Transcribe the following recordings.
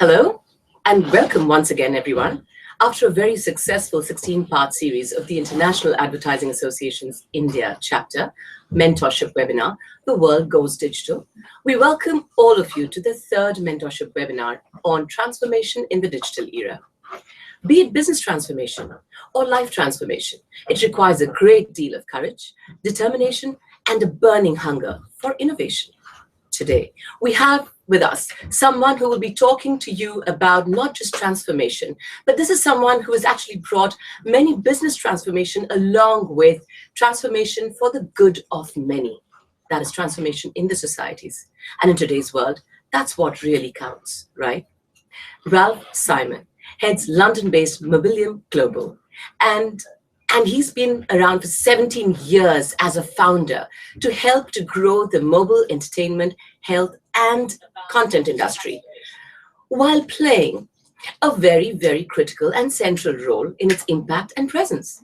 Hello and welcome once again, everyone. After a very successful 16-part series of the International Advertising Association's India chapter, Mentorship Webinar, The World Goes Digital, we welcome all of you to the third Mentorship Webinar on transformation in the digital era. Be it business transformation or life transformation, it requires a great deal of courage, determination, and a burning hunger for innovation. Today, we have with us someone who will be talking to you about not just transformation, but this is someone who has actually brought many business transformation along with transformation for the good of many. That is transformation in the societies. And in today's world, that's what really counts, right? Ralph Simon heads London-based Mobillium Global, and he's been around for 17 years as a founder to help to grow the mobile entertainment, health, and content industry, while playing a very, very critical and central role in its impact and presence.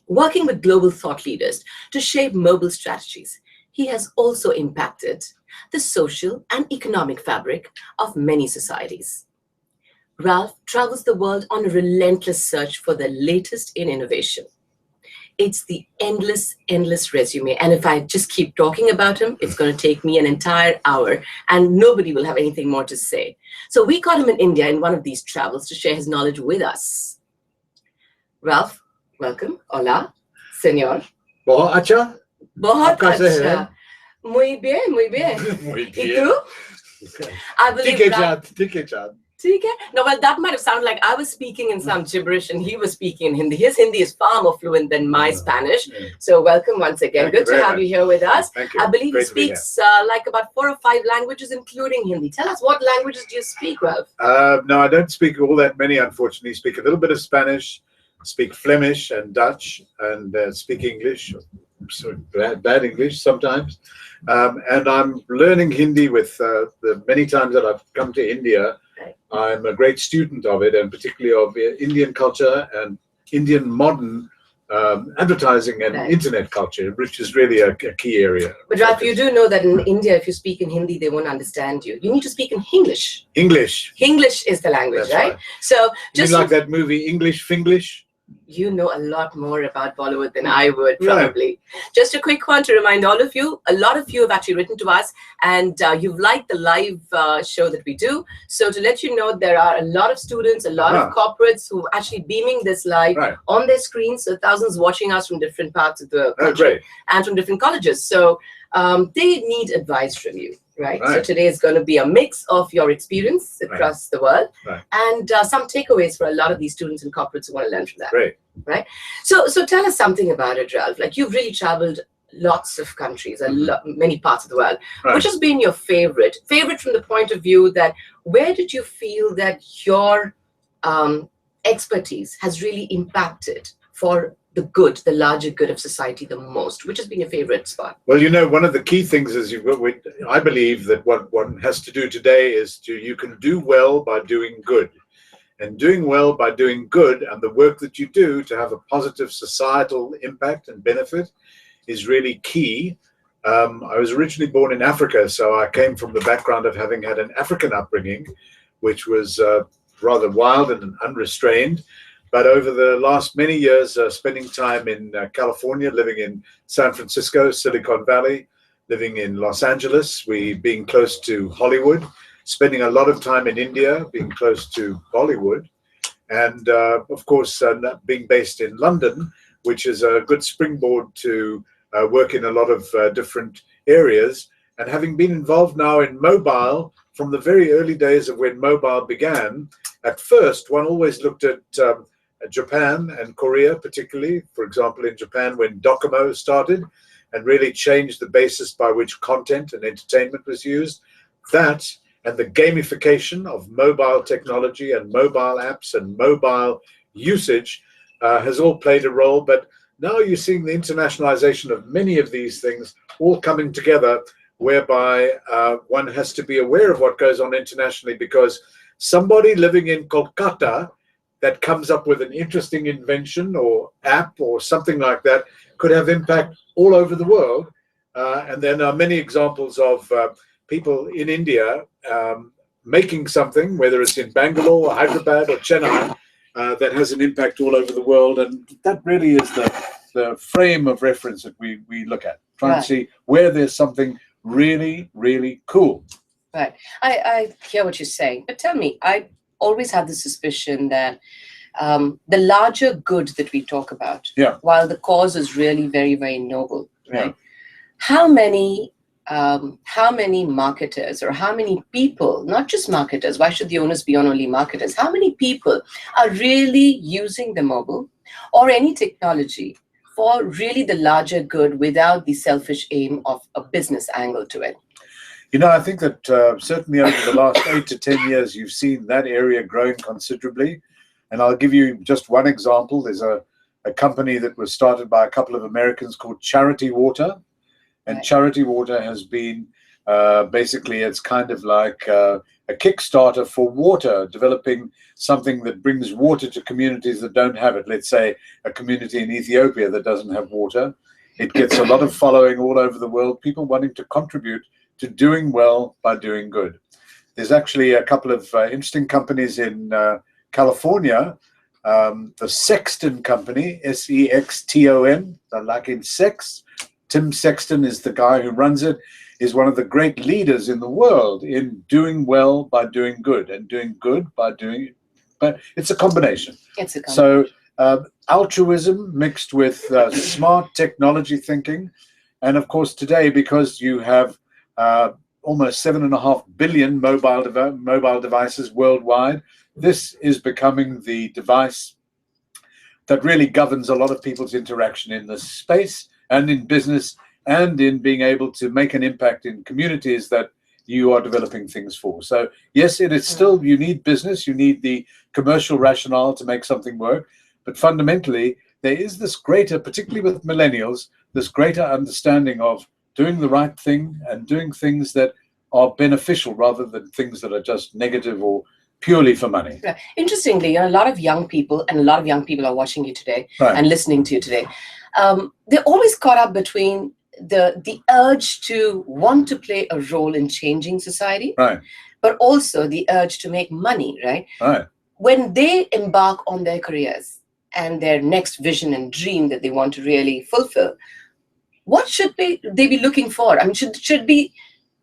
Working with global thought leaders to shape mobile strategies, he has also impacted the social and economic fabric of many societies. Ralph travels the world on a relentless search for the latest in innovation. It's the endless resume. And if I just keep talking about him, it's going to take me an entire hour and nobody will have anything more to say. So we caught him in India in one of these travels to share his knowledge with us. Ralph, welcome. Hola, señor. Bahut acha. Bahut acha. Muy bien, muy bien. Muy ¿Y bien. tú? I believe Take it. No, well, that might have sounded like I was speaking in some gibberish and he was speaking in Hindi. His Hindi is far more fluent than my Spanish. Yeah. So welcome once again. Thank Good you to very have you here with us. Thank you. I believe Great he to be here. speaks like about 4 or 5 languages, including Hindi. Tell us, what languages do you speak, Ralph? No, I don't speak all that many, unfortunately. I speak a little bit of Spanish, speak Flemish and Dutch, and speak English, so bad English sometimes. And I'm learning Hindi with the many times that I've come to India. I'm a great student of it, and particularly of Indian culture and Indian modern advertising and internet culture, which is really a key area. But Ralph, you do know that in India, if you speak in Hindi, they won't understand you. You need to speak in English. English. English is the language, That's right? So just like that movie English Finglish. You know a lot more about Bollywood than I would, probably. Right. Just a quick one to remind all of you, a lot of you have actually written to us and you've liked the live show that we do. So to let you know, there are a lot of students, a lot of corporates who are actually beaming this live on their screens. So thousands watching us from different parts of the country and from different colleges. So they need advice from you. Right. So today is going to be a mix of your experience across the world and some takeaways for a lot of these students and corporates who want to learn from that. Right. So tell us something about it, Ralph. Like, you've really traveled lots of countries, many parts of the world. Which has been your favorite? Favorite from the point of view that where did you feel that your expertise has really impacted for the good, the larger good of society the most? Which has been your favorite spot? Well, you know, one of the key things is I believe that what one has to do today is you can do well by doing good. And doing well by doing good and the work that you do to have a positive societal impact and benefit is really key. I was originally born in Africa, so I came from the background of having had an African upbringing, which was rather wild and unrestrained. But over the last many years, spending time in California, living in San Francisco, Silicon Valley, living in Los Angeles, being close to Hollywood, spending a lot of time in India, being close to Bollywood, and of course, being based in London, which is a good springboard to work in a lot of different areas. And having been involved now in mobile from the very early days of when mobile began, at first, one always looked at Japan and Korea, particularly, for example, in Japan, when Docomo started and really changed the basis by which content and entertainment was used. That and the gamification of mobile technology and mobile apps and mobile usage has all played a role. But now you're seeing the internationalization of many of these things all coming together, whereby one has to be aware of what goes on internationally, because somebody living in Kolkata that comes up with an interesting invention or app or something like that could have impact all over the world. And then there are many examples of people in India making something, whether it's in Bangalore or Hyderabad or Chennai, that has an impact all over the world. And that really is the frame of reference that we look at, trying to see where there's something really, really cool. Right. I hear what you're saying, but tell me, I always had the suspicion that the larger good that we talk about, while the cause is really very, very noble, right? How many marketers, or how many people, not just marketers, why should the onus be on only marketers? How many people are really using the mobile or any technology for really the larger good without the selfish aim of a business angle to it? You know, I think that certainly over the last 8 to 10 years, you've seen that area growing considerably. And I'll give you just one example. There's a company that was started by a couple of Americans called Charity Water. And Charity Water has been basically, it's kind of like a Kickstarter for water, developing something that brings water to communities that don't have it. Let's say a community in Ethiopia that doesn't have water. It gets a lot of following all over the world, people wanting to contribute to doing well by doing good. There's actually a couple of interesting companies in California. The Sexton Company, Sexton, like in sex. Tim Sexton is the guy who runs it, is one of the great leaders in the world in doing well by doing good, and doing good by doing it. But it's a combination. So altruism mixed with smart technology thinking. And of course, today, because you have almost 7.5 billion mobile devices worldwide, this is becoming the device that really governs a lot of people's interaction in this space and in business and in being able to make an impact in communities that you are developing things for. So yes, it is still, you need business, you need the commercial rationale to make something work, but fundamentally there is this greater, particularly with millennials, this greater understanding of doing the right thing and doing things that are beneficial rather than things that are just negative or purely for money. Yeah. Interestingly, a lot of young people, and a lot of young people are watching you today and listening to you today, they're always caught up between the urge to want to play a role in changing society, but also the urge to make money, right? When they embark on their careers and their next vision and dream that they want to really fulfill, what should they be looking for? I mean, should be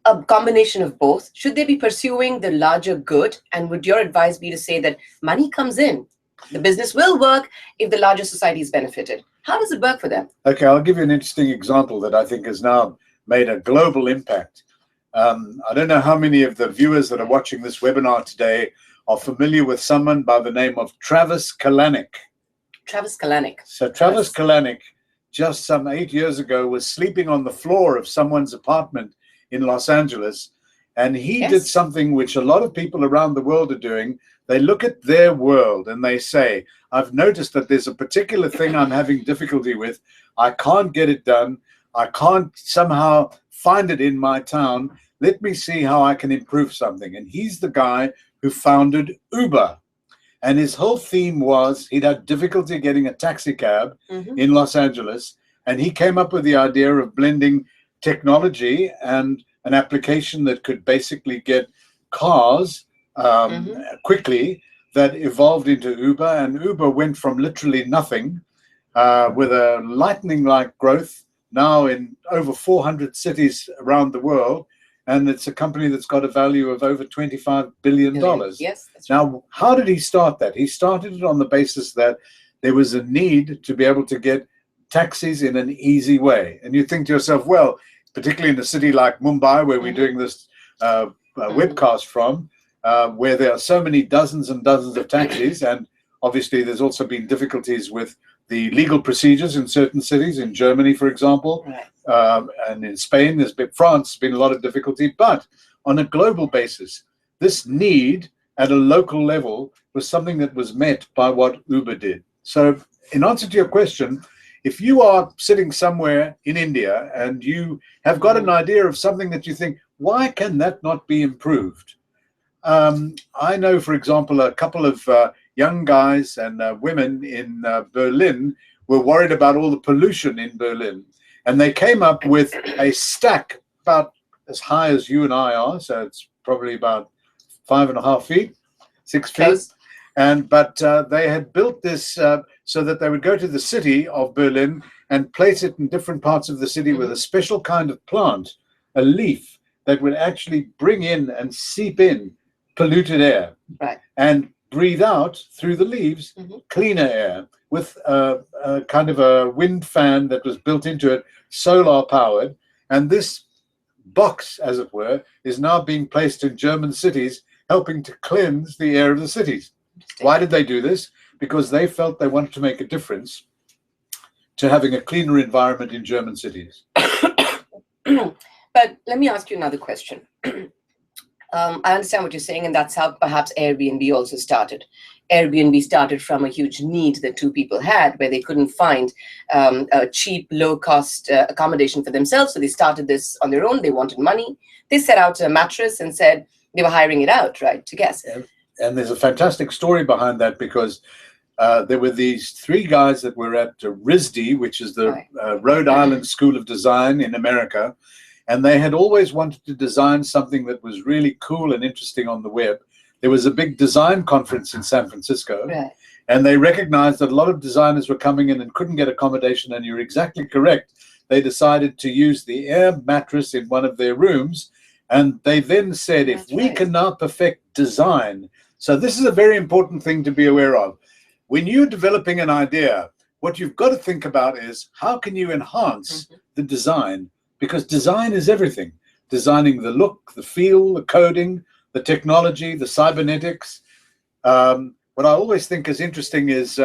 a combination of both? Should they be pursuing the larger good? And would your advice be to say that money comes in, the business will work if the larger society is benefited? How does it work for them? Okay, I'll give you an interesting example that I think has now made a global impact. I don't know how many of the viewers that are watching this webinar today are familiar with someone by the name of Travis Kalanick. Travis Kalanick. So Travis Kalanick, just some 8 years ago, was sleeping on the floor of someone's apartment in Los Angeles. And he did something which a lot of people around the world are doing. They look at their world and they say, I've noticed that there's a particular thing I'm having difficulty with. I can't get it done. I can't somehow find it in my town. Let me see how I can improve something. And he's the guy who founded Uber. And his whole theme was he'd had difficulty getting a taxi cab in Los Angeles. And he came up with the idea of blending technology and an application that could basically get cars quickly, that evolved into Uber. And Uber went from literally nothing with a lightning-like growth now in over 400 cities around the world. And it's a company that's got a value of over $25 billion. Yes, that's now, right. How did he start that? He started it on the basis that there was a need to be able to get taxis in an easy way. And you think to yourself, well, particularly in a city like Mumbai, where we're doing this webcast from, where there are so many dozens and dozens of taxis, and obviously there's also been difficulties with the legal procedures in certain cities, in Germany, for example, and in Spain, France, been a lot of difficulty. But on a global basis, this need at a local level was something that was met by what Uber did. So in answer to your question, if you are sitting somewhere in India and you have got an idea of something that you think, why can that not be improved? I know, for example, a couple of young guys and women in Berlin were worried about all the pollution in Berlin. And they came up with a stack about as high as you and I are. So it's probably about 5.5 feet, 6 feet. Close. But they had built this so that they would go to the city of Berlin and place it in different parts of the city with a special kind of plant, a leaf that would actually bring in and seep in polluted air, right, and breathe out through the leaves cleaner air with a kind of a wind fan that was built into it, solar powered. And this box, as it were, is now being placed in German cities, helping to cleanse the air of the cities. Why did they do this? Because they felt they wanted to make a difference to having a cleaner environment in German cities. But let me ask you another question. I understand what you're saying, and that's how perhaps Airbnb also started. Airbnb started from a huge need that two people had, where they couldn't find a cheap, low-cost accommodation for themselves. So they started this on their own. They wanted money. They set out a mattress and said they were hiring it out, right, to guests. And there's a fantastic story behind that, because there were these three guys that were at RISD, which is the Rhode Island School of Design in America. And they had always wanted to design something that was really cool and interesting on the web. There was a big design conference in San Francisco, and they recognized that a lot of designers were coming in and couldn't get accommodation. And you're exactly correct. They decided to use the air mattress in one of their rooms. And they then said, if we can now perfect design. So this is a very important thing to be aware of. When you're developing an idea, what you've got to think about is, how can you enhance the design? Because design is everything. Designing the look, the feel, the coding, the technology, the cybernetics. What I always think is interesting is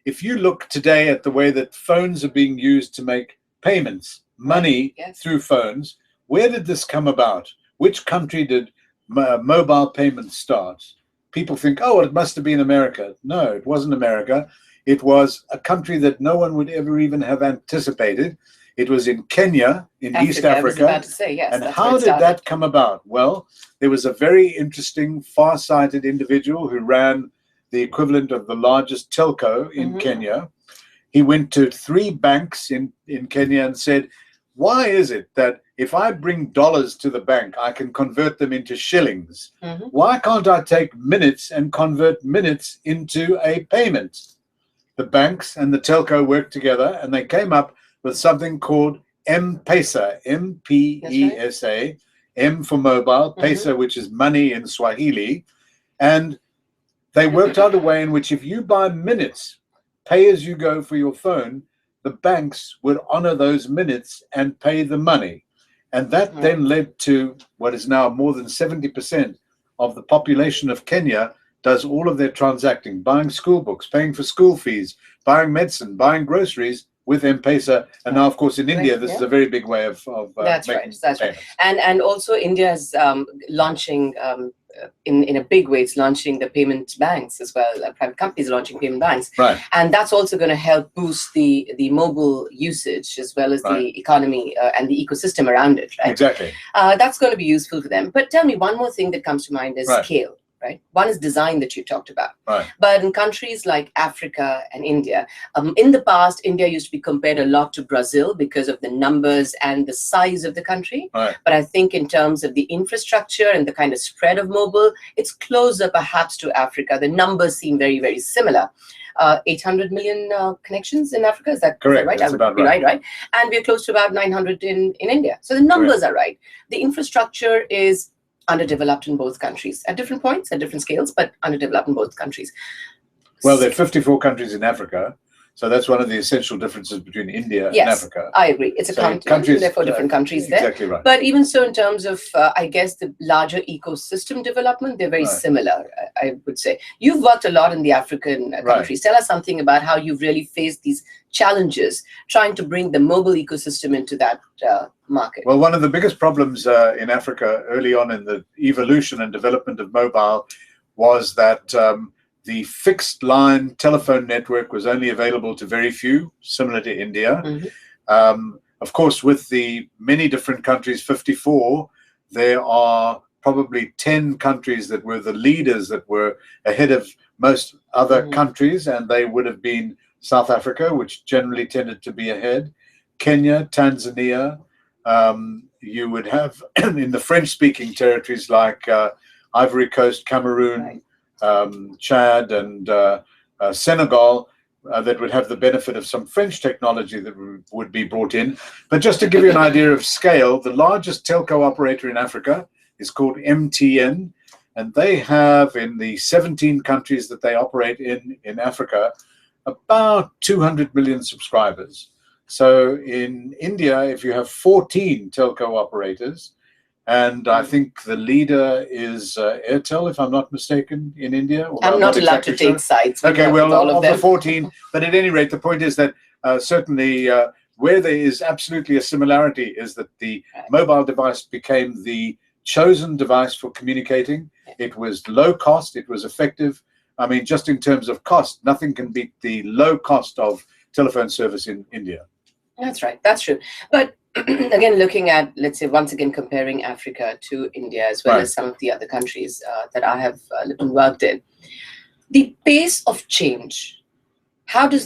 if you look today at the way that phones are being used to make payments, money through phones, where did this come about? Which country did mobile payments start? People think, oh, it must have been America. No, it wasn't America. It was a country that no one would ever even have anticipated. It was in Kenya, in East Africa. I was about to say, yes, and how did that come about? Well, there was a very interesting, far-sighted individual who ran the equivalent of the largest telco in Kenya. He went to 3 banks in Kenya and said, why is it that if I bring dollars to the bank, I can convert them into shillings? Why can't I take minutes and convert minutes into a payment? The banks and the telco worked together, and they came up with something called M-Pesa, M-P-E-S-A, M for mobile, Pesa, which is money in Swahili. And they worked out a way in which if you buy minutes, pay as you go for your phone, the banks would honor those minutes and pay the money. And that then led to what is now more than 70% of the population of Kenya does all of their transacting, buying school books, paying for school fees, buying medicine, buying groceries with M-Pesa. And now, of course, in India, this is a very big way of that's making right. payments. And also India is launching, in a big way, it's launching the payment banks as well. Private companies are launching payment banks. Right. And that's also going to help boost the mobile usage as well as the economy and the ecosystem around it. Right? Exactly. That's going to be useful for them. But tell me, one more thing that comes to mind is scale. Right. One is design that you talked about. Right. But in countries like Africa and India, in the past, India used to be compared a lot to Brazil because of the numbers and the size of the country. Right. But I think in terms of the infrastructure and the kind of spread of mobile, it's closer perhaps to Africa. The numbers seem very, very similar. 800 million connections in Africa. Is that correct? Right? That's about right. Right. And we're close to about 900 in India. So the numbers are right. The infrastructure is underdeveloped in both countries at different points, at different scales, but underdeveloped in both countries. Well, there are 54 countries in Africa, so that's one of the essential differences between India and Africa. I agree. It's a continent, and therefore different countries there. Exactly right. But even so, in terms of, I guess, the larger ecosystem development, they're very similar, I would say. You've worked a lot in the African countries. Tell us something about how you've really faced these challenges, trying to bring the mobile ecosystem into that market. Well, one of the biggest problems in Africa early on in the evolution and development of mobile was that the fixed line telephone network was only available to very few, similar to India. Of course, with the many different countries, 54, there are probably 10 countries that were the leaders that were ahead of most other countries, and they would have been South Africa, which generally tended to be ahead, Kenya, Tanzania. You would have in the French-speaking territories like Ivory Coast, Cameroon, Chad, and Senegal, that would have the benefit of some French technology that would be brought in. But just to give you an idea of scale, the largest telco operator in Africa is called MTN, and they have, in the 17 countries that they operate in Africa, about 200 million subscribers. So in India, if you have 14 telco operators, and I think the leader is Airtel, if I'm not mistaken, in India. I'm not allowed to take sides. Okay, well, of the 14. But at any rate, the point is that certainly where there is absolutely a similarity is that the mobile device became the chosen device for communicating. It was low cost. It was effective. I mean, just in terms of cost, nothing can beat the low cost of telephone service in India. That's right. That's true. But again, looking at, let's say, once again, comparing Africa to India, as well as some of the other countries that I have lived and worked in, the pace of change, how do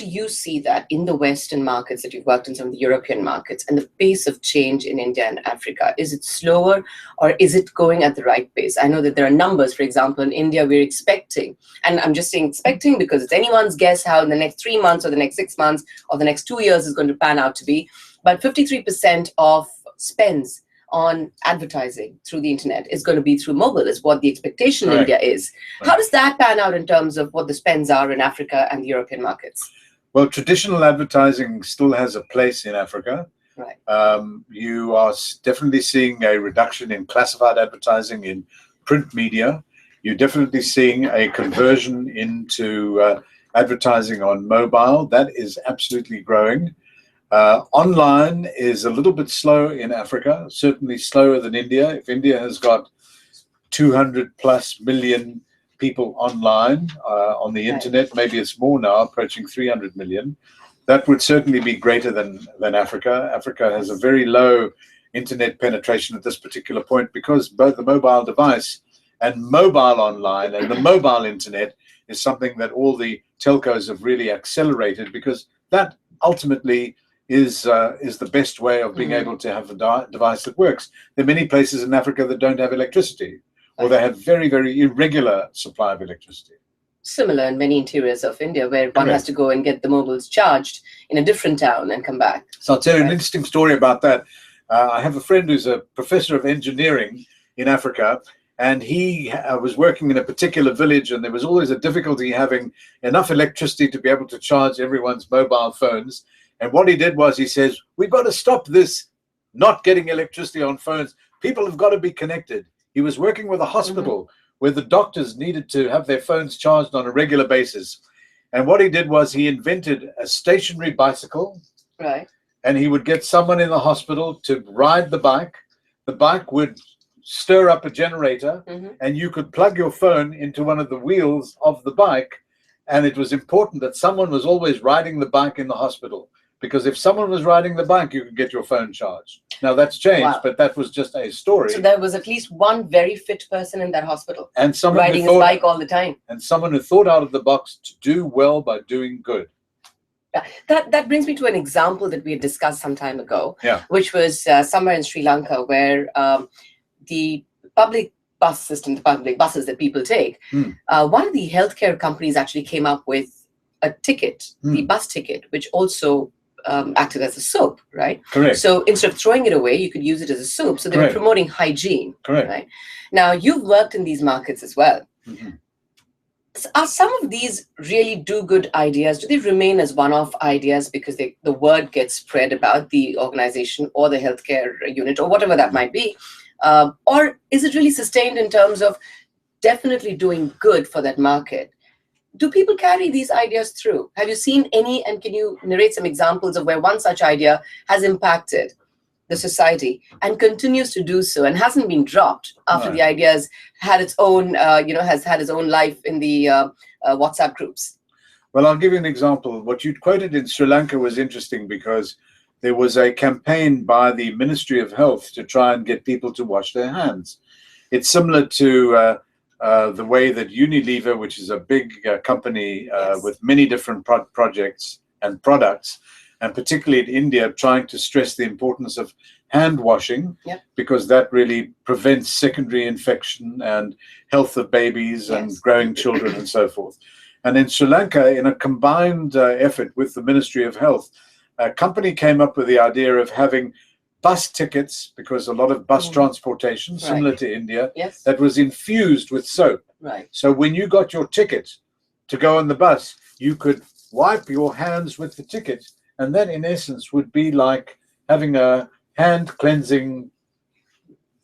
you see that in the Western markets that you've worked in, some of the European markets, and the pace of change in India and Africa? Is it slower, or is it going at the right pace? I know that there are numbers, for example, in India, we're expecting, and I'm just saying expecting because it's anyone's guess how in the next 3 months or the next 6 months or the next 2 years is going to pan out to be. But 53% of spends on advertising through the internet is going to be through mobile, is what the expectation in India is. How does that pan out in terms of what the spends are in Africa and the European markets? Well, traditional advertising still has a place in Africa. Right. You are definitely seeing a reduction in classified advertising in print media. You're definitely seeing a conversion into advertising on mobile. That is absolutely growing. Online is a little bit slow in Africa, certainly slower than India. If India has got 200 plus million people online on the internet, maybe it's more now, approaching 300 million. That would certainly be greater than Africa. Africa has a very low internet penetration at this particular point because both the mobile device and mobile online and the mobile internet is something that all the telcos have really accelerated, because that ultimately is the best way of being able to have a device that works. There are many places in Africa that don't have electricity, or they have very, very irregular supply of electricity. Similar in many interiors of India, where one has to go and get the mobiles charged in a different town and come back. So I'll tell you an interesting story about that. I have a friend who's a professor of engineering in Africa, and he was working in a particular village, and there was always a difficulty having enough electricity to be able to charge everyone's mobile phones. And what he did was, he says, we've got to stop this not getting electricity on phones. People have got to be connected. He was working with a hospital where the doctors needed to have their phones charged on a regular basis. And what he did was, he invented a stationary bicycle. Right. And he would get someone in the hospital to ride the bike. The bike would stir up a generator, and you could plug your phone into one of the wheels of the bike. And it was important that someone was always riding the bike in the hospital, because if someone was riding the bike, you could get your phone charged. Now that's changed, but that was just a story. So there was at least one very fit person in that hospital, and someone riding his bike all the time. And someone who thought out of the box to do well by doing good. That brings me to an example that we had discussed some time ago, which was somewhere in Sri Lanka, where the public bus system, the public buses that people take, one of the healthcare companies actually came up with a ticket, the bus ticket, which also acted as a soap, right? Correct. So instead of throwing it away, you could use it as a soap. So they were promoting hygiene. Correct. Right? Now, you've worked in these markets as well. Are some of these really do-good ideas? Do they remain as one-off ideas because the word gets spread about the organization or the healthcare unit or whatever that might be? Or is it really sustained in terms of definitely doing good for that market? Do people carry these ideas through? Have you seen any, and can you narrate some examples of where one such idea has impacted the society and continues to do so and hasn't been dropped after the idea has had its own, has had its own life in the WhatsApp groups? Well, I'll give you an example. What you quoted in Sri Lanka was interesting because there was a campaign by the Ministry of Health to try and get people to wash their hands. It's similar to the way that Unilever, which is a big company with many different projects and products, and particularly in India, trying to stress the importance of hand washing, because that really prevents secondary infection and health of babies and growing children and so forth. And in Sri Lanka, in a combined effort with the Ministry of Health, a company came up with the idea of having bus tickets, because a lot of bus transportation, similar to India, that was infused with soap. So when you got your ticket to go on the bus, you could wipe your hands with the ticket, and that in essence would be like having a hand cleansing,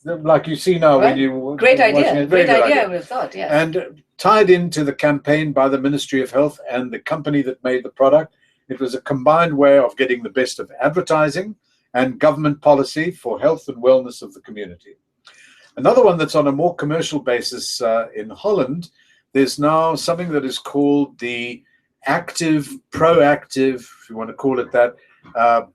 like you see now when you great idea. Great idea, I would have thought. And tied into the campaign by the Ministry of Health and the company that made the product, it was a combined way of getting the best of advertising and government policy for health and wellness of the community. Another one that's on a more commercial basis in Holland, there's now something that is called the proactive, if you want to call it that,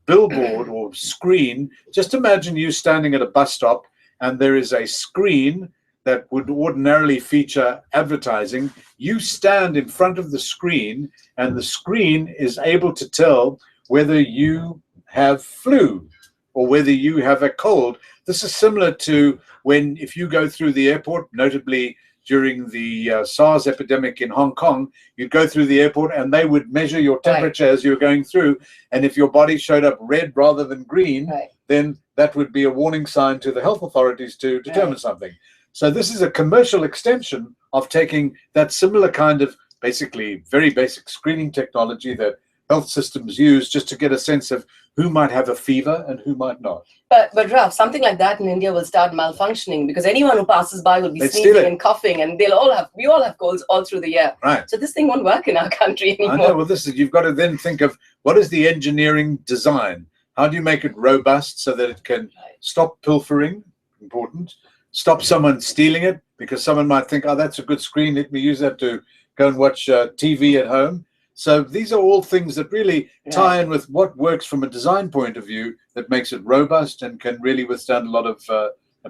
billboard or screen. Just imagine you standing at a bus stop and there is a screen that would ordinarily feature advertising. You stand in front of the screen and the screen is able to tell whether you have flu or whether you have a cold. This is similar to when, if you go through the airport, notably during the SARS epidemic in Hong Kong, you'd go through the airport and they would measure your temperature as you were going through. And if your body showed up red rather than green, then that would be a warning sign to the health authorities to determine something. So this is a commercial extension of taking that similar kind of basically very basic screening technology that health systems use just to get a sense of who might have a fever and who might not. But Ralph, something like that in India will start malfunctioning, because anyone who passes by will be sneezing and coughing, and we all have colds all through the year. So this thing won't work in our country anymore. I know. Well, you've got to then think of what is the engineering design? How do you make it robust so that it can stop pilfering? Important. Stop someone stealing it, because someone might think, oh, that's a good screen, let me use that to go and watch TV at home. So these are all things that really tie in with what works from a design point of view that makes it robust and can really withstand a lot of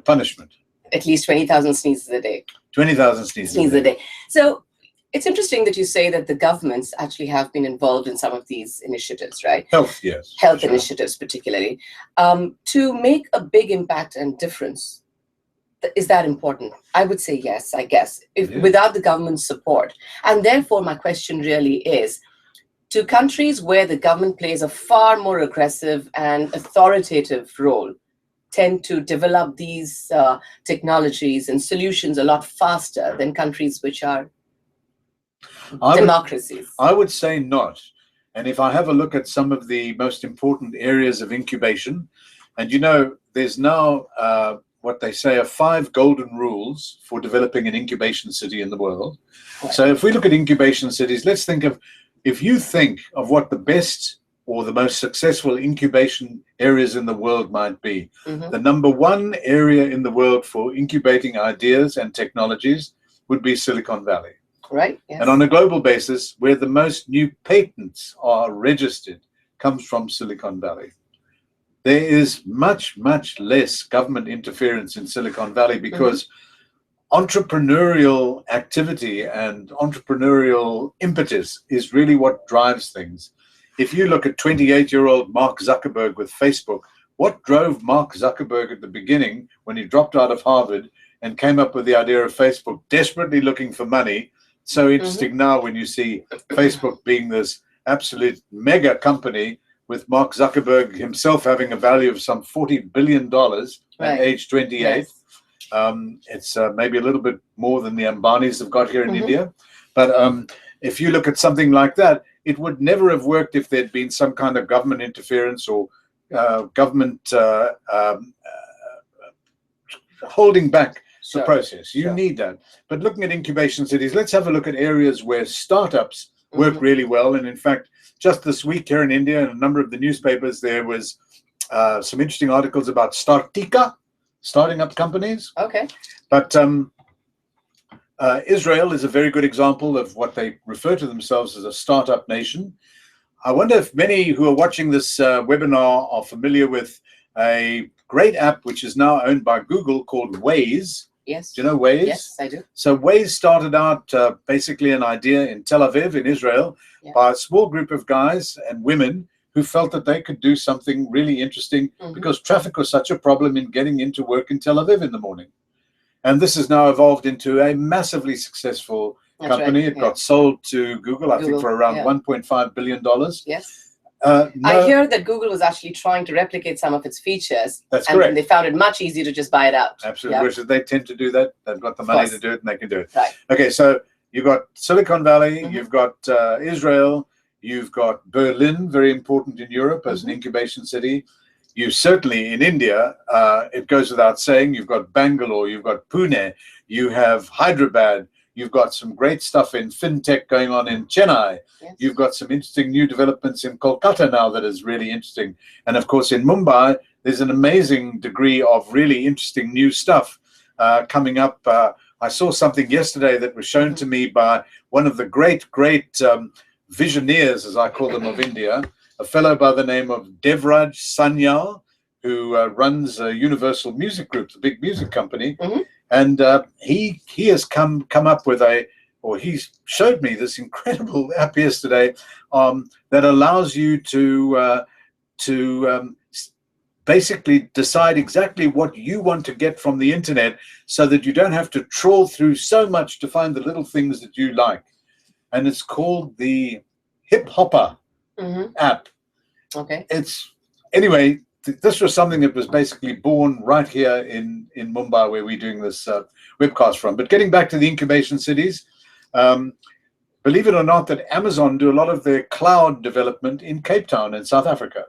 punishment. At least 20,000 sneezes a day. 20,000 sneezes a day. So it's interesting that you say that the governments actually have been involved in some of these initiatives, right? Health, yes. Health initiatives particularly. To make a big impact and difference. Is that important? I would say yes, I guess, without the government's support. And therefore, my question really is, to countries where the government plays a far more aggressive and authoritative role, tend to develop these technologies and solutions a lot faster than countries which are democracies? I would say not. And if I have a look at some of the most important areas of incubation, and there's now what they say are 5 golden rules for developing an incubation city in the world. So if we look at incubation cities, let's think of, if you think of what the best or the most successful incubation areas in the world might be, the number 1 area in the world for incubating ideas and technologies would be Silicon Valley. Right. Yes. And on a global basis, where the most new patents are registered comes from Silicon Valley. There is much, much less government interference in Silicon Valley because entrepreneurial activity and entrepreneurial impetus is really what drives things. If you look at 28-year-old Mark Zuckerberg with Facebook, what drove Mark Zuckerberg at the beginning when he dropped out of Harvard and came up with the idea of Facebook, desperately looking for money? So interesting now when you see Facebook being this absolute mega company with Mark Zuckerberg himself having a value of some $40 billion at age 28. Yes. It's maybe a little bit more than the Ambanis have got here in India. But if you look at something like that, it would never have worked if there'd been some kind of government interference or government holding back the process. You need that. But looking at incubation cities, let's have a look at areas where startups work really well. And in fact, just this week here in India, in a number of the newspapers, there was some interesting articles about Startika, starting up companies. Okay. But Israel is a very good example of what they refer to themselves as a startup nation. I wonder if many who are watching this webinar are familiar with a great app which is now owned by Google called Waze. Yes. Do you know Waze? Yes, I do. So Waze started out basically an idea in Tel Aviv in Israel by a small group of guys and women who felt that they could do something really interesting because traffic was such a problem in getting into work in Tel Aviv in the morning. And this has now evolved into a massively successful company. It got sold to Google, I think, for around $1.5 billion. Yes. No, I hear that Google was actually trying to replicate some of its features. That's correct. And they found it much easier to just buy it out. Absolutely. Whereas they tend to do that. They've got the money to do it, and they can do it. Right. Okay, so you've got Silicon Valley, you've got Israel, you've got Berlin, very important in Europe as an incubation city. You certainly in India, it goes without saying, you've got Bangalore, you've got Pune, you have Hyderabad, you've got some great stuff in fintech going on in Chennai. Yes. You've got some interesting new developments in Kolkata now that is really interesting. And of course in Mumbai, there's an amazing degree of really interesting new stuff coming up. I saw something yesterday that was shown to me by one of the great visionaries, as I call them, of India, a fellow by the name of Devraj Sanyal, who runs Universal Music Group, the big music company. And he has come up with he showed me this incredible app yesterday that allows you to basically decide exactly what you want to get from the internet so that you don't have to trawl through so much to find the little things that you like. And it's called the Hip Hopper app. Okay. Anyway, this was something that was basically born right here in Mumbai, where we're doing this webcast from. But getting back to the incubation cities, believe it or not, that Amazon do a lot of their cloud development in Cape Town in South Africa,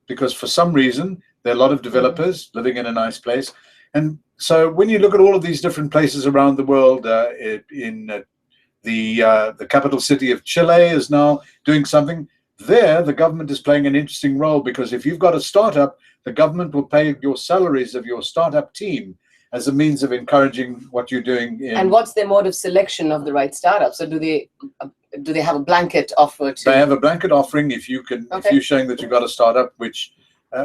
because for some reason there are a lot of developers living in a nice place. And so when you look at all of these different places around the world, the capital city of Chile is now doing something. There, the government is playing an interesting role, because if you've got a startup, the government will pay your salaries of your startup team as a means of encouraging what you're doing. And what's their mode of selection of the right startup? So do they have a blanket offer? They have a blanket offering if you can, if you're showing that you've got a startup, which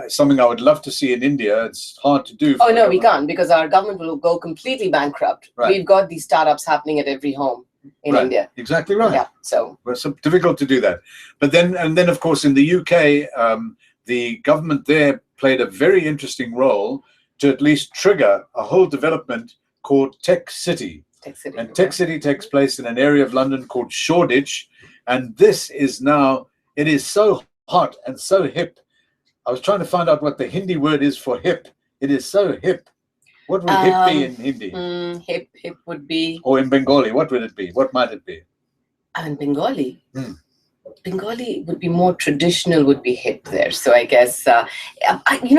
is something I would love to see in India. It's hard to do. Oh no, we can't, because our government will go completely bankrupt. Right. We've got these startups happening at every home in India. Exactly right. Yeah. So it's difficult to do that. But then of course in the UK, the government there played a very interesting role to at least trigger a whole development called Tech City. And Tech City takes place in an area of London called Shoreditch. And this is now, it is so hot and so hip. I was trying to find out what the Hindi word is for hip. It is so hip. What would hip be in Hindi? Hip would be... Or in Bengali, what would it be? What might it be? In Bengali? Bengali would be more traditional, would be hip there. So I guess,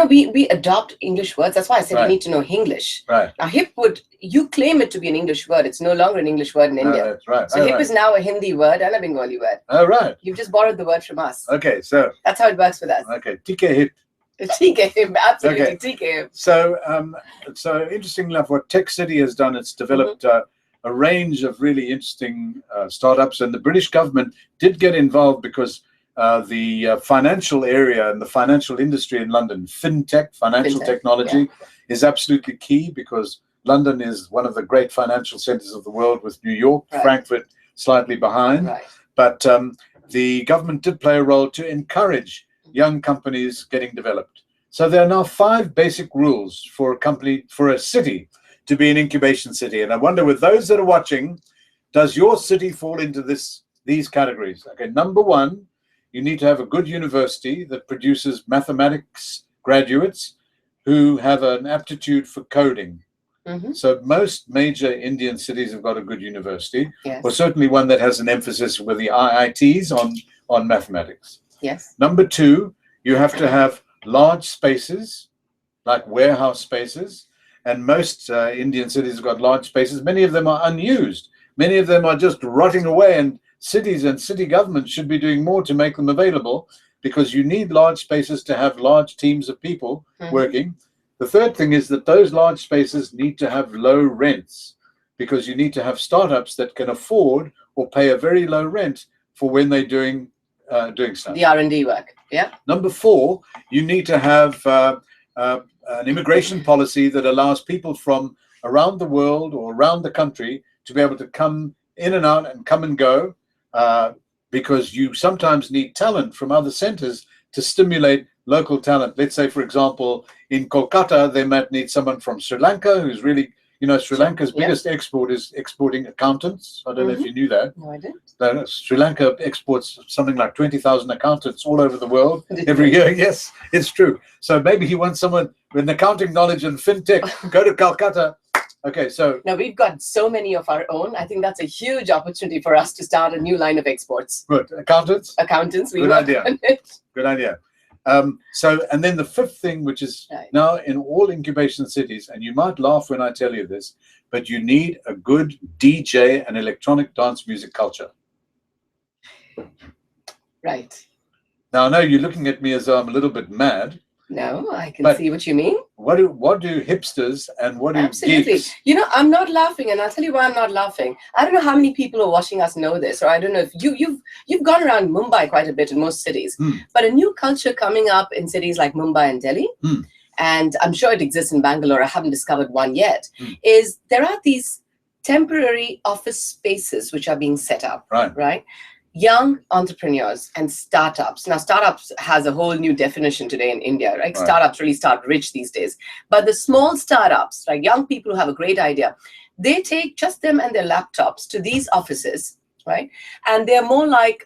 we adopt English words. That's why I said you need to know English. Right. Now, hip you claim it to be an English word. It's no longer an English word in India. That's right. So hip is now a Hindi word and a Bengali word. Oh, right. You've just borrowed the word from us. Okay, so. That's how it works with us. Okay, TK hip. TK hip, absolutely, okay. TK hip. So, interestingly enough, what Tech City has done, it's developed a range of really interesting startups, and the British government did get involved because the financial area and the financial industry in London, financial technology, is absolutely key, because London is one of the great financial centers of the world, with New York, Frankfurt slightly behind. Right. But the government did play a role to encourage young companies getting developed. So there are now 5 basic rules for a company, for a city, to be an incubation city. And I wonder, with those that are watching, does your city fall into these categories? Okay, number 1, you need to have a good university that produces mathematics graduates who have an aptitude for coding. So most major Indian cities have got a good university, or certainly one that has an emphasis with the IITs on mathematics. Yes. Number 2, you have to have large spaces, like warehouse spaces. And most Indian cities have got large spaces. Many of them are unused. Many of them are just rotting away, and cities and city governments should be doing more to make them available, because you need large spaces to have large teams of people working. The third thing is that those large spaces need to have low rents, because you need to have startups that can afford or pay a very low rent for when they're doing stuff. The R&D work, yeah. Number 4, you need to have an immigration policy that allows people from around the world or around the country to be able to come in and out and come and go, because you sometimes need talent from other centers to stimulate local talent. Let's say, for example, in Kolkata, they might need someone from Sri Lanka who's really, Sri Lanka's biggest export is exporting accountants. I don't know if you knew that. No, I didn't. Sri Lanka exports something like 20,000 accountants all over the world every year. Yes, it's true. So maybe he wants someone with accounting knowledge and fintech. Go to Calcutta. Okay, so now we've got so many of our own. I think that's a huge opportunity for us to start a new line of exports. Good. Accountants? Accountants. Good idea. Good idea. And then the fifth thing, which is now in all incubation cities, and you might laugh when I tell you this, but you need a good DJ and electronic dance music culture. Right. Now, I know you're looking at me as though I'm a little bit mad. No, I can see what you mean. What do hipsters and what do geeks? I'm not laughing, and I'll tell you why I'm not laughing. I don't know how many people who are watching us know this, or I don't know if you've gone around Mumbai quite a bit in most cities. But a new culture coming up in cities like Mumbai and Delhi, and I'm sure it exists in Bangalore, I haven't discovered one yet, is there are these temporary office spaces which are being set up, right? Young entrepreneurs and startups. Now, startups has a whole new definition today in India, right? Startups really start rich these days. But the small startups, like young people who have a great idea, they take just them and their laptops to these offices, right? And they're more like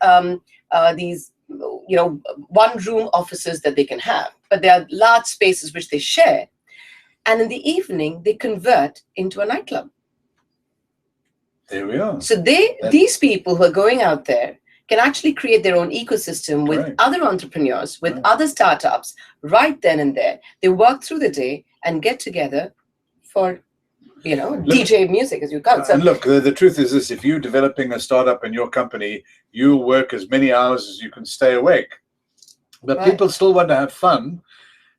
these, one-room offices that they can have. But they are large spaces which they share. And in the evening, they convert into a nightclub. There we are. So these people who are going out there can actually create their own ecosystem with other entrepreneurs, with other startups, right then and there. They work through the day and get together for, DJ music, as you call it. So, and look, the truth is this: if you're developing a startup in your company, you work as many hours as you can stay awake. But people still want to have fun.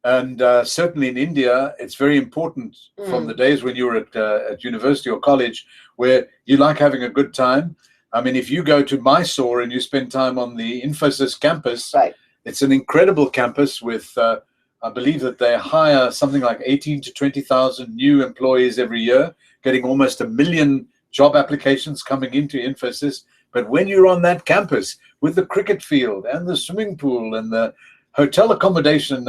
And certainly in India, it's very important from the days when you were at university or college, where you like having a good time. I mean, if you go to Mysore and you spend time on the Infosys campus, it's an incredible campus with, I believe that they hire something like 18 to 20,000 new employees every year, getting almost 1 million job applications coming into Infosys. But when you're on that campus with the cricket field and the swimming pool and the hotel accommodation,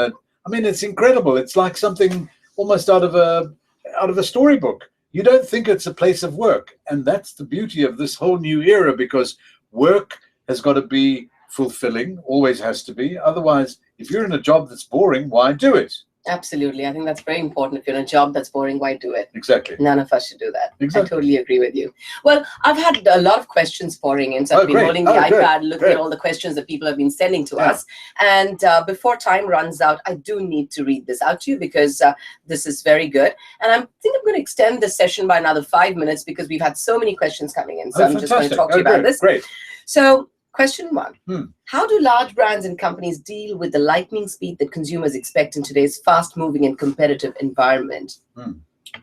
it's incredible. It's like something almost out of a storybook. You don't think it's a place of work. And that's the beauty of this whole new era, because work has got to be fulfilling, always has to be. Otherwise, if you're in a job that's boring, why do it? Absolutely. I think that's very important. If you're in a job that's boring, why do it? Exactly. None of us should do that. Exactly. I totally agree with you. Well, I've had a lot of questions pouring in. So I've been holding the iPad, looking at all the questions that people have been sending to us. And before time runs out, I do need to read this out to you, because this is very good. And I think I'm going to extend the session by another 5 minutes, because we've had so many questions coming in. So I'm just going to talk to you about this. Great. So question 1, how do large brands and companies deal with the lightning speed that consumers expect in today's fast-moving and competitive environment?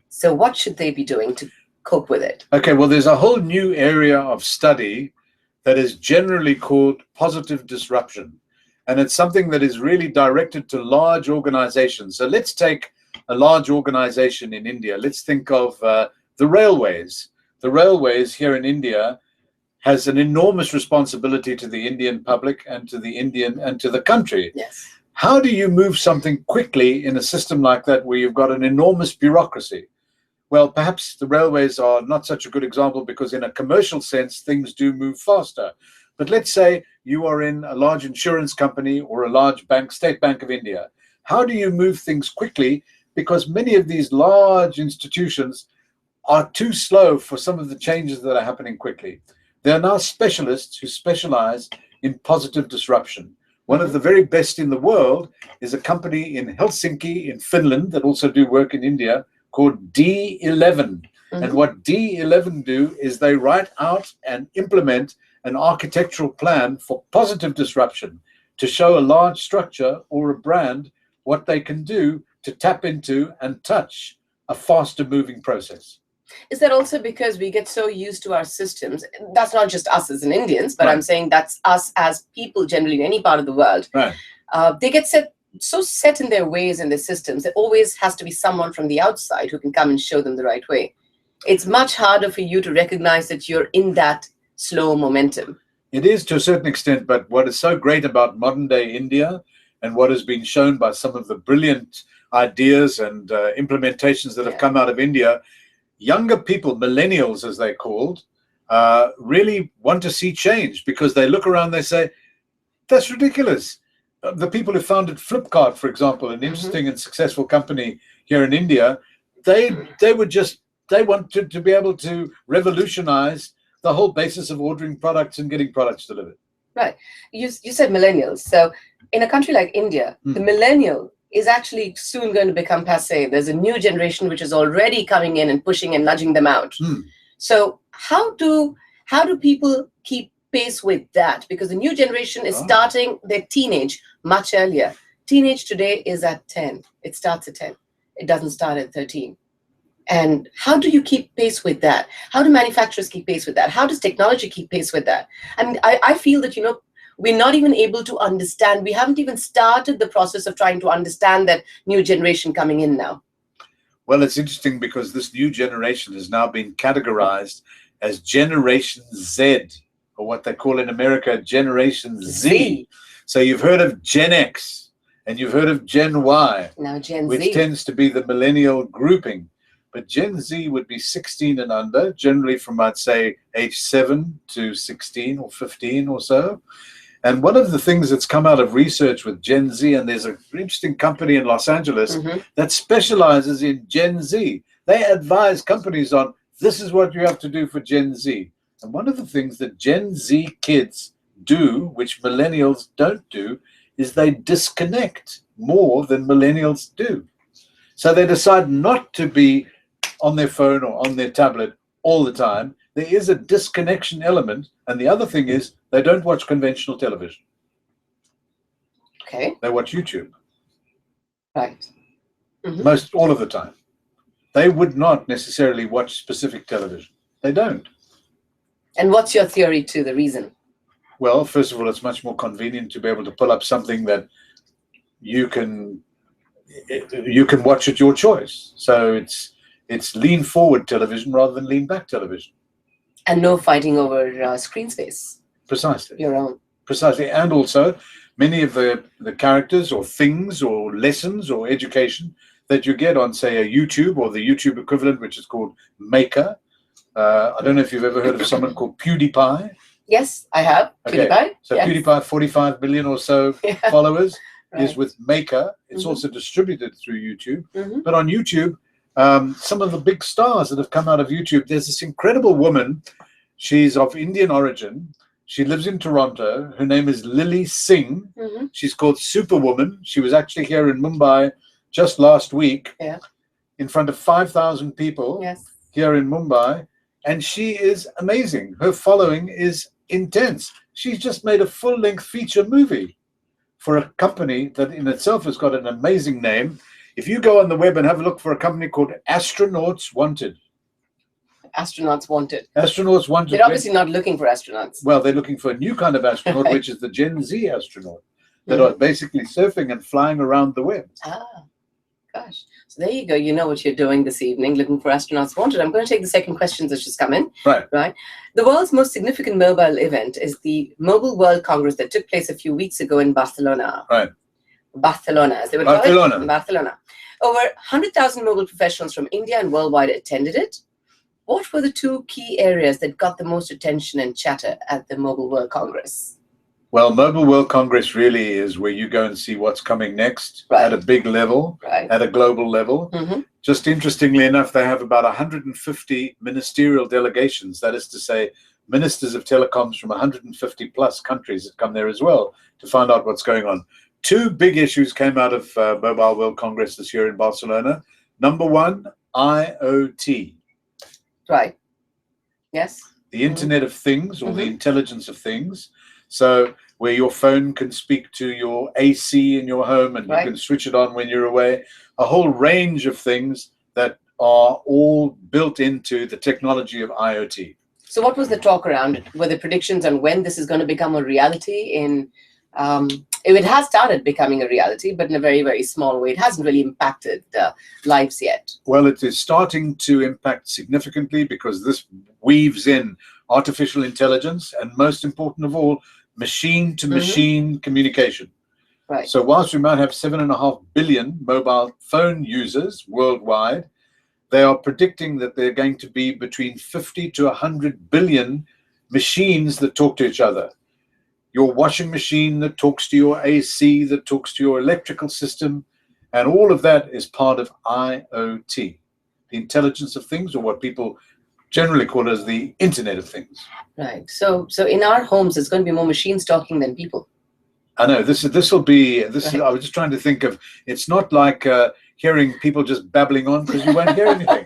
So what should they be doing to cope with it? Okay, well, there's a whole new area of study that is generally called positive disruption. And it's something that is really directed to large organizations. So let's take a large organization in India. Let's think of the railways. The railways here in India has an enormous responsibility to the Indian public and to the country. Yes. How do you move something quickly in a system like that, where you've got an enormous bureaucracy? Well, perhaps the railways are not such a good example, because in a commercial sense, things do move faster. But let's say you are in a large insurance company or a large bank, State Bank of India. How do you move things quickly? Because many of these large institutions are too slow for some of the changes that are happening quickly. There are now specialists who specialize in positive disruption. One of the very best in the world is a company in Helsinki in Finland that also do work in India, called D11. And what D11 do is they write out and implement an architectural plan for positive disruption, to show a large structure or a brand what they can do to tap into and touch a faster moving process. Is that also because we get so used to our systems? That's not just us as Indians, but I'm saying that's us as people generally in any part of the world. They get so set in their ways and their systems. There always has to be someone from the outside who can come and show them the right way. It's much harder for you to recognize that you're in that slow momentum. It is to a certain extent, but what is so great about modern day India and what has been shown by some of the brilliant ideas and implementations that have come out of India, younger people, millennials as they're called, really want to see change, because they look around, they say, that's ridiculous. The people who founded Flipkart, for example, an interesting and successful company here in India, they wanted to be able to revolutionize the whole basis of ordering products and getting products delivered. Right. You said millennials. So in a country like India, the millennial is actually soon going to become passé. There's a new generation which is already coming in and pushing and nudging them out. So how do people keep pace with that? Because the new generation is starting their teenage much earlier. Teenage today is at 10. It starts at 10. It doesn't start at 13. And how do you keep pace with that? How do manufacturers keep pace with that? How does technology keep pace with that? And I feel that, we're not even able to understand. We haven't even started the process of trying to understand that new generation coming in now. Well, it's interesting because this new generation has now been categorized as Generation Z, or what they call in America, Generation Z. So you've heard of Gen X and you've heard of Gen Y, now Gen which Z tends to be the millennial grouping. But Gen Z would be 16 and under, generally from, I'd say, age 7 to 16 or 15 or so. And one of the things that's come out of research with Gen Z, and there's an interesting company in Los Angeles that specializes in Gen Z. They advise companies on, this is what you have to do for Gen Z. And one of the things that Gen Z kids do, which millennials don't do, is they disconnect more than millennials do. So they decide not to be on their phone or on their tablet all the time. There is a disconnection element. And the other thing is they don't watch conventional television. Okay. They watch YouTube. Right. All of the time. They would not necessarily watch specific television. They don't. And what's your theory to the reason? Well, first of all, it's much more convenient to be able to pull up something that you can watch at your choice. So it's lean forward television rather than lean back television. And no fighting over screen space. Precisely. Your own. Precisely. And also, many of the characters or things or lessons or education that you get on, say, a YouTube or the YouTube equivalent, which is called Maker. I don't know if you've ever heard of someone called PewDiePie. Yes, I have. Okay. PewDiePie. So yes. PewDiePie, 45 million or so followers, is with Maker. It's Mm-hmm. also distributed through YouTube. But on YouTube, some of the big stars that have come out of YouTube, there's this incredible woman. She's of Indian origin. She lives in Toronto. Her name is Lily Singh. She's called Superwoman. She was actually here in Mumbai just last week in front of 5,000 people here in Mumbai. And she is amazing. Her following is intense. She's just made a full-length feature movie for a company that in itself has got an amazing name. If you go on the web and have a look for a company called Astronauts Wanted. Astronauts Wanted. Astronauts Wanted. They're obviously not looking for astronauts. Well, they're looking for a new kind of astronaut, which is the Gen Z astronaut, that are basically surfing and flying around the web. Ah, gosh. So there you go. You know what you're doing this evening, looking for Astronauts Wanted. I'm going to take the second question that's just come in. Right. The world's most significant mobile event is the Mobile World Congress that took place a few weeks ago in Barcelona. Right. Barcelona, as they would call it. Barcelona. Over 100,000 mobile professionals from India and worldwide attended it. What were the two key areas that got the most attention and chatter at the Mobile World Congress? Well, Mobile World Congress really is where you go and see what's coming next at a big level, at a global level. Just interestingly enough, they have about 150 ministerial delegations. That is to say, ministers of telecoms from 150 plus countries that come there as well to find out what's going on. Two big issues came out of Mobile World Congress this year in Barcelona. Number one, IoT. Right. Yes. The Internet of Things, or the intelligence of things. So where your phone can speak to your AC in your home and you can switch it on when you're away. A whole range of things that are all built into the technology of IoT. So what was the talk around it? Were there predictions on when this is going to become a reality? It has started becoming a reality, but in a very, very small way. It hasn't really impacted lives yet. Well, it is starting to impact significantly because this weaves in artificial intelligence and, most important of all, machine-to-machine communication. Right. So whilst we might have 7.5 billion mobile phone users worldwide, they are predicting that there are going to be between 50 to 100 billion machines that talk to each other. Your washing machine that talks to your AC, that talks to your electrical system, and all of that is part of IoT, the intelligence of things, or what people generally call as the Internet of Things. Right. So in our homes, there's going to be more machines talking than people. I know this will be. Right. I was just trying to think of. It's not like hearing people just babbling on, because you won't hear anything.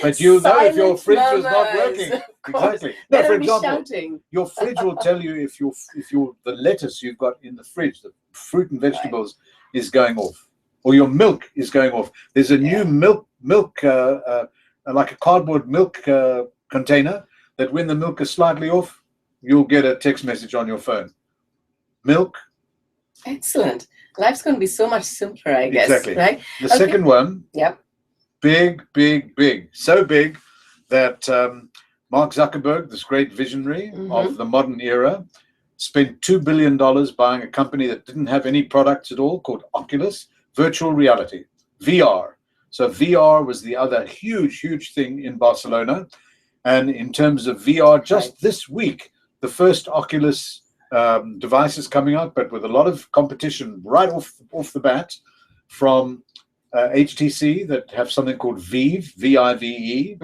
But you know if your fridge was not working. Exactly. No, for example, your fridge will tell you if the lettuce you've got in the fridge, the fruit and vegetables, is going off, or your milk is going off. There's a new milk like a cardboard milk container that when the milk is slightly off, you'll get a text message on your phone. Milk. Excellent. Life's going to be so much simpler, I guess. Exactly. Right. The second one. Yep. Big. So big that Mark Zuckerberg, this great visionary of the modern era, spent $2 billion buying a company that didn't have any products at all, called Oculus, virtual reality, VR. So VR was the other huge thing in Barcelona. And in terms of VR, just this week, the first Oculus device is coming out, but with a lot of competition right off the bat from HTC that have something called Vive, V-I-V-E,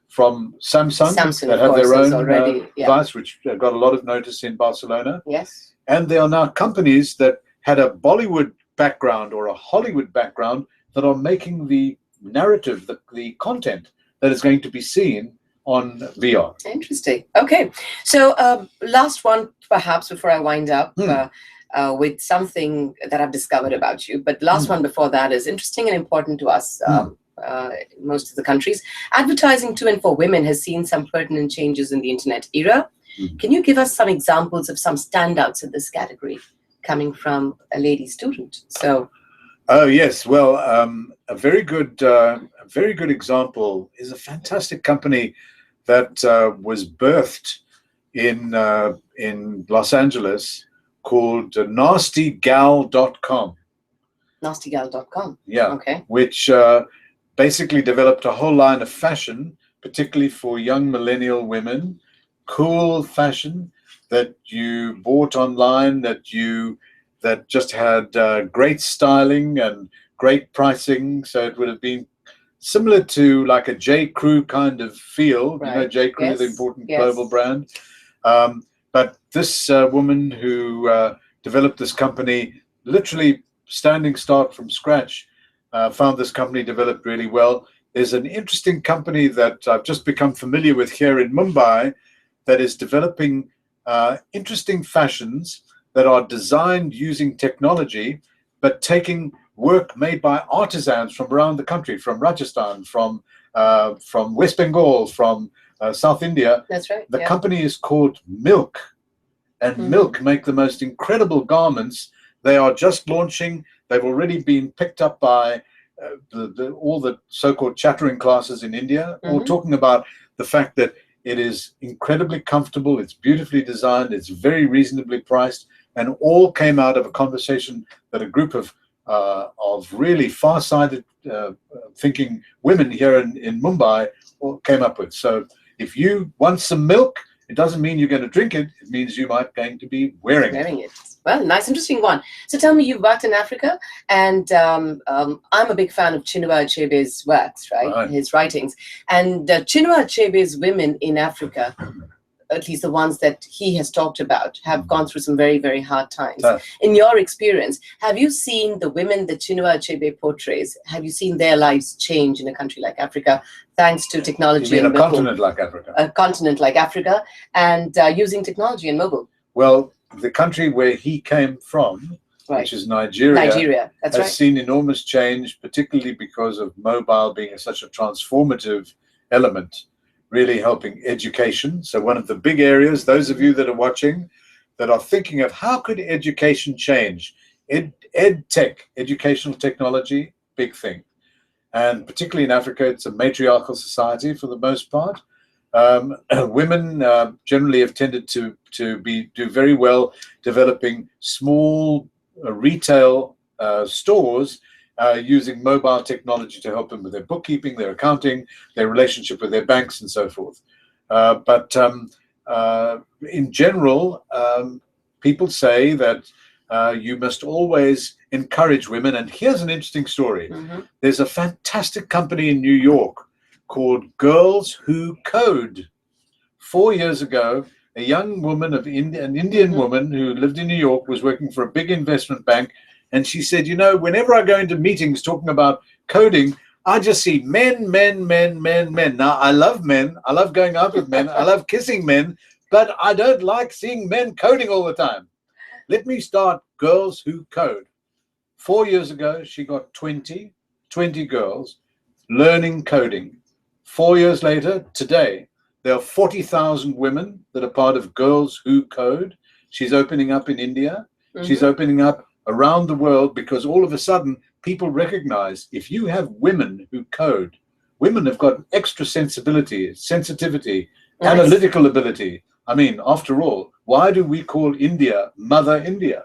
from Samsung that have their own device, which got a lot of notice in Barcelona. Yes. And there are now companies that had a Bollywood background or a Hollywood background that are making the narrative, the content that is going to be seen on VR. Interesting. Okay. So last one, perhaps, before I wind up. With something that I've discovered about you. But last one before that is interesting and important to us, most of the countries. Advertising to and for women has seen some pertinent changes in the internet era. Can you give us some examples of some standouts in this category coming from a lady student? So. Oh, yes. Well, a very good example is a fantastic company that was birthed in Los Angeles, called nastygal.com. Nastygal.com. Yeah. Okay. Which basically developed a whole line of fashion, particularly for young millennial women, cool fashion that you bought online, that just had great styling and great pricing. So it would have been similar to like a J. Crew kind of feel. Right. You know, J. Crew, the important global brand. But this woman who developed this company, literally standing start from scratch, found this company developed really well. There's an interesting company that I've just become familiar with here in Mumbai that is developing interesting fashions that are designed using technology, but taking work made by artisans from around the country, from Rajasthan, from West Bengal, from South India. That's right. The company is called Milk, and Milk make the most incredible garments. They are just launching. They've already been picked up by all the so-called chattering classes in India, all talking about the fact that it is incredibly comfortable, it's beautifully designed, it's very reasonably priced, and all came out of a conversation that a group of really far-sighted thinking women here in Mumbai came up with. So if you want some milk, it doesn't mean you're going to drink it. It means you might going to be wearing it. Well, nice, interesting one. So tell me, you've worked in Africa, and I'm a big fan of Chinua Achebe's works, right? His writings. And Chinua Achebe's women in Africa, at least the ones that he has talked about, have gone through some very, very hard times. In your experience, have you seen the women that Chinua Achebe portrays, have you seen their lives change in a country like Africa, thanks to technology? You mean a continent like Africa? A continent like Africa, and using technology and mobile. Well, the country where he came from, which is Nigeria, has seen enormous change, particularly because of mobile being such a transformative element, really helping education. So one of the big areas, those of you that are watching, that are thinking of how could education change? Ed tech, educational technology, big thing. And particularly in Africa, it's a matriarchal society for the most part. Women generally have tended to do very well developing small retail stores using mobile technology to help them with their bookkeeping, their accounting, their relationship with their banks, and so forth. But in general, people say that you must always encourage women. And here's an interesting story. There's a fantastic company in New York called Girls Who Code. 4 years ago, a young woman an Indian woman who lived in New York, was working for a big investment bank. And she said, you know, whenever I go into meetings talking about coding, I just see men, men, men, men, men. Now, I love men. I love going out with men. I love kissing men. But I don't like seeing men coding all the time. Let me start Girls Who Code. 4 years ago, she got 20 girls learning coding. 4 years later, today, there are 40,000 women that are part of Girls Who Code. She's opening up in India. She's opening up around the world, because all of a sudden people recognize if you have women who code, women have got extra sensitivity, analytical ability. I mean, after all, why do we call India Mother India?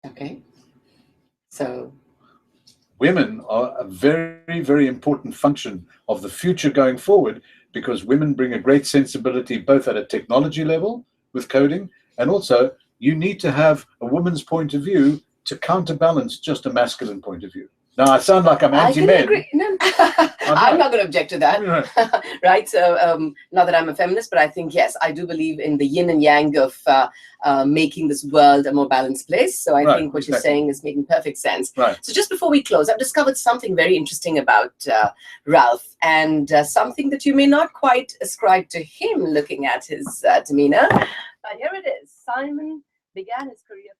Okay. So women are a very, very important function of the future going forward, because women bring a great sensibility both at a technology level with coding, and also you need to have a woman's point of view to counterbalance just a masculine point of view. Now, I sound like I'm anti-men. No. I'm not going to object to that. Right. So not that I'm a feminist, but I think, yes, I do believe in the yin and yang of making this world a more balanced place. So I think what you're saying is making perfect sense. So just before we close, I've discovered something very interesting about Ralph, and something that you may not quite ascribe to him looking at his demeanor. Here it is. Simon began his career